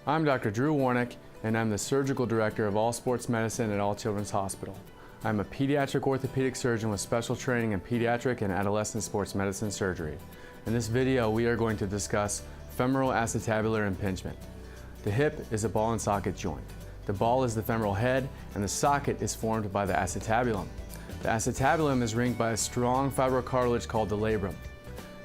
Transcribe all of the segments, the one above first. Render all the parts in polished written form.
I'm Dr. Drew Warnick, and I'm the Surgical Director of AllSports Medicine at All Children's Hospital. I'm a pediatric orthopedic surgeon with special training in pediatric and adolescent sports medicine surgery. In this video, we are going to discuss femoral acetabular impingement. The hip is a ball and socket joint. The ball is the femoral head, and the socket is formed by the acetabulum. The acetabulum is ringed by a strong fibrocartilage called the labrum.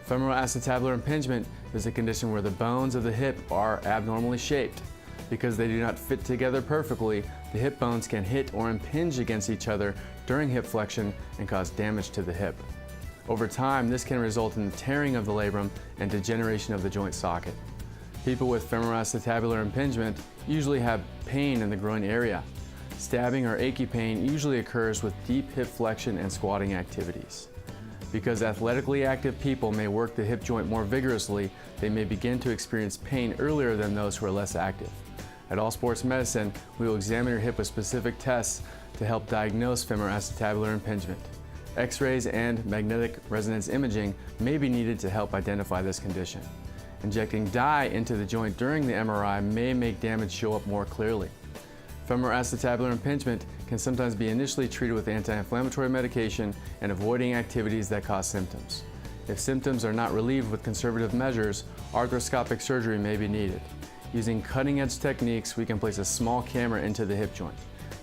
Femoral acetabular impingement is a condition where the bones of the hip are abnormally shaped. Because they do not fit together perfectly, the hip bones can hit or impinge against each other during hip flexion and cause damage to the hip. Over time, this can result in the tearing of the labrum and degeneration of the joint socket. People with femoral acetabular impingement usually have pain in the groin area. Stabbing or achy pain usually occurs with deep hip flexion and squatting activities. Because athletically active people may work the hip joint more vigorously, they may begin to experience pain earlier than those who are less active. At AllSports Medicine, we will examine your hip with specific tests to help diagnose femoral acetabular impingement. X-rays and magnetic resonance imaging may be needed to help identify this condition. Injecting dye into the joint during the MRI may make damage show up more clearly. Femoral acetabular impingement can sometimes be initially treated with anti-inflammatory medication and avoiding activities that cause symptoms. If symptoms are not relieved with conservative measures, arthroscopic surgery may be needed. Using cutting-edge techniques, we can place a small camera into the hip joint.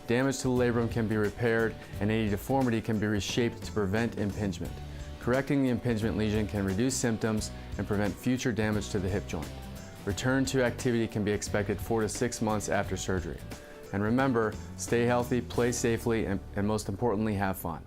Damage to the labrum can be repaired, and any deformity can be reshaped to prevent impingement. Correcting the impingement lesion can reduce symptoms and prevent future damage to the hip joint. Return to activity can be expected 4 to 6 months after surgery. And remember, stay healthy, play safely, and most importantly, have fun.